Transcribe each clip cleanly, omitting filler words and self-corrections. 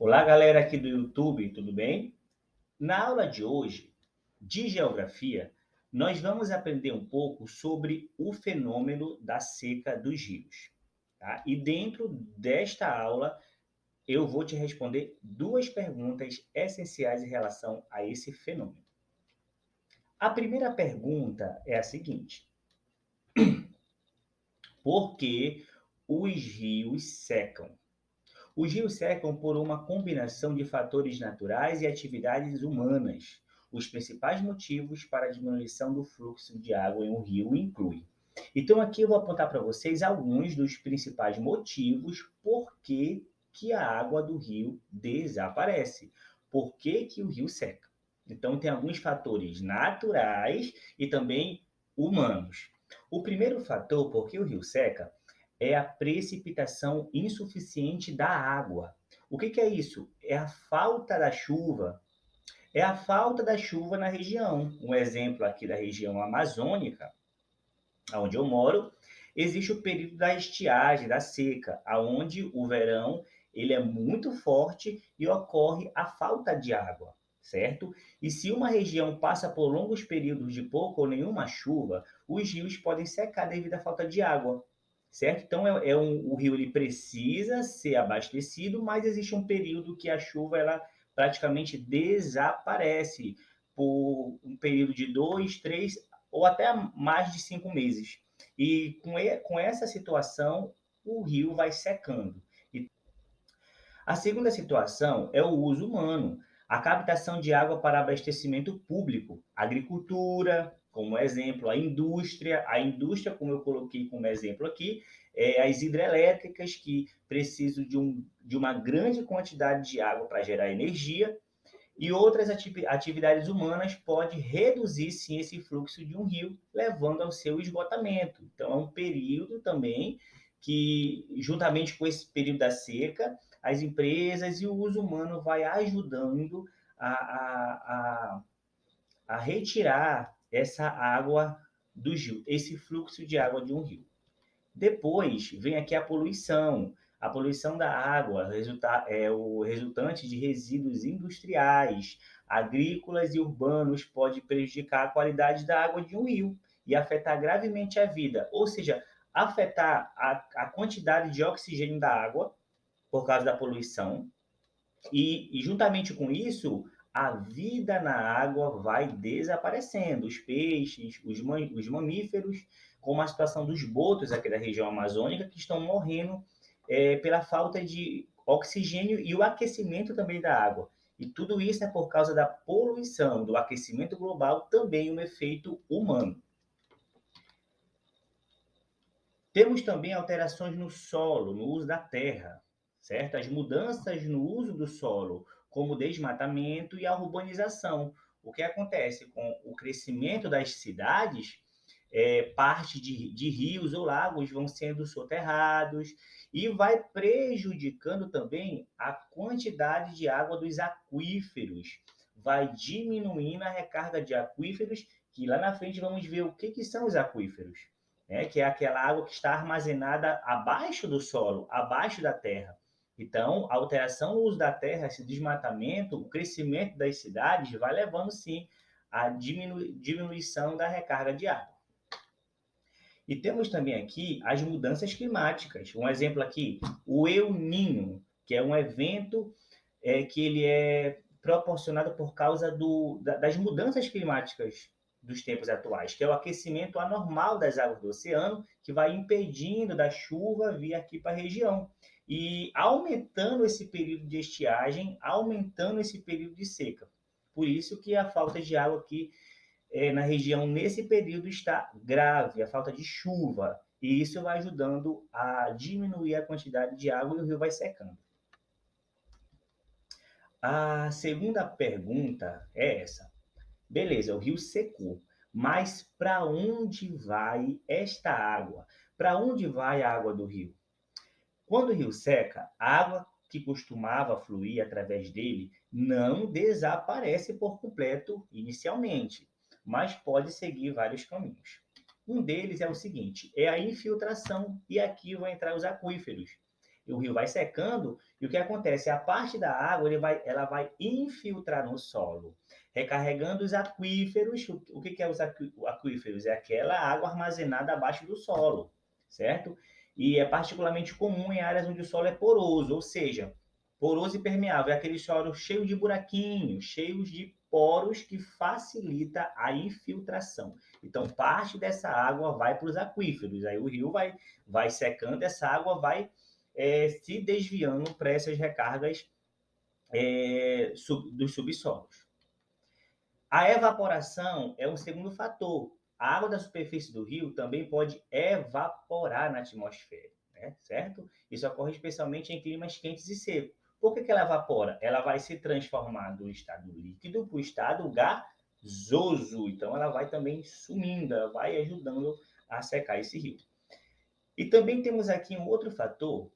Olá, galera aqui do YouTube, tudo bem? Na aula de hoje, de geografia, nós vamos aprender um pouco sobre o fenômeno da seca dos rios. Tá? E dentro desta aula, eu vou te responder duas perguntas essenciais em relação a esse fenômeno. A primeira pergunta é a seguinte: por que os rios secam? Os rios secam por uma combinação de fatores naturais e atividades humanas. Os principais motivos para a diminuição do fluxo de água em um rio incluem. Então aqui eu vou apontar para vocês alguns dos principais motivos por que a água do rio desaparece. Por que o rio seca? Então tem alguns fatores naturais e também humanos. O primeiro fator por que o rio seca é a precipitação insuficiente da água. O que é isso? É a falta da chuva. É a falta da chuva na região. Um exemplo aqui da região amazônica, onde eu moro, existe o período da estiagem, da seca, aonde o verão ele é muito forte e ocorre a falta de água, certo? E se uma região passa por longos períodos de pouca ou nenhuma chuva, os rios podem secar devido à falta de água, certo? Então o rio ele precisa ser abastecido, mas existe um período que a chuva ela praticamente desaparece por um período de 2, 3 ou até mais de 5 meses. E com essa situação, o rio vai secando. E a segunda situação é o uso humano, a captação de água para abastecimento público, agricultura, como exemplo, a indústria, como eu coloquei como exemplo aqui, as hidrelétricas que precisam de uma grande quantidade de água para gerar energia, e outras atividades humanas pode reduzir sim esse fluxo de um rio, levando ao seu esgotamento. Então é um período também que, juntamente com esse período da seca, as empresas e o uso humano vai ajudando a, a, a retirar essa água do rio, esse fluxo de água de um rio. Depois vem aqui a poluição. A poluição da água é o resultante de resíduos industriais, agrícolas e urbanos pode prejudicar a qualidade da água de um rio e afetar gravemente a vida, ou seja, afetar a quantidade de oxigênio da água por causa da poluição e juntamente com isso, a vida na água vai desaparecendo. Os peixes, os mamíferos, como a situação dos botos aqui da região amazônica, que estão morrendo pela falta de oxigênio e o aquecimento também da água. E tudo isso é por causa da poluição, do aquecimento global, também um efeito humano. Temos também alterações no solo, no uso da terra, certo? As mudanças no uso do solo, como o desmatamento e a urbanização. O que acontece com o crescimento das cidades, parte de rios ou lagos vão sendo soterrados e vai prejudicando também a quantidade de água dos aquíferos. Vai diminuindo a recarga de aquíferos, que lá na frente vamos ver o que são os aquíferos, né? Que é aquela água que está armazenada abaixo do solo, abaixo da terra. Então, a alteração no uso da terra, esse desmatamento, o crescimento das cidades vai levando, sim, à diminuição da recarga de água. E temos também aqui as mudanças climáticas. Um exemplo aqui, o El Niño, que é um evento que ele é proporcionado por causa das mudanças climáticas dos tempos atuais, que é o aquecimento anormal das águas do oceano, que vai impedindo da chuva vir aqui para a região. E aumentando esse período de estiagem, aumentando esse período de seca. Por isso que a falta de água aqui na região, nesse período, está grave, a falta de chuva. E isso vai ajudando a diminuir a quantidade de água e o rio vai secando. A segunda pergunta é essa. Beleza, o rio secou, mas para onde vai esta água? Para onde vai a água do rio? Quando o rio seca, a água que costumava fluir através dele não desaparece por completo inicialmente, mas pode seguir vários caminhos. Um deles é o seguinte, é a infiltração, e aqui vão entrar os aquíferos. o rio vai secando, e o que acontece? A parte da água ela vai infiltrar no solo, recarregando os aquíferos. O que é os aquíferos? É aquela água armazenada abaixo do solo, certo? E é particularmente comum em áreas onde o solo é poroso, ou seja, poroso e permeável, é aquele solo cheio de buraquinhos, cheios de poros que facilita a infiltração. Então, parte dessa água vai para os aquíferos, aí o rio vai secando, essa água vai se desviando para essas recargas dos subsolos. A evaporação é um segundo fator. A água da superfície do rio também pode evaporar na atmosfera, né? Certo? Isso ocorre especialmente em climas quentes e secos. Por que ela evapora? Ela vai se transformar do estado líquido para o estado gasoso. Então, ela vai também sumindo, ela vai ajudando a secar esse rio. E também temos aqui um outro fator,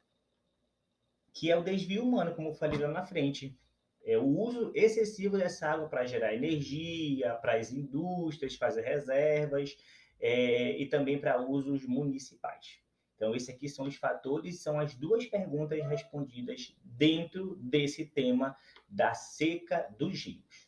que é o desvio humano, como eu falei lá na frente. É o uso excessivo dessa água para gerar energia, para as indústrias, fazer reservas, e também para usos municipais. Então, esses aqui são os fatores, são as duas perguntas respondidas dentro desse tema da seca dos rios.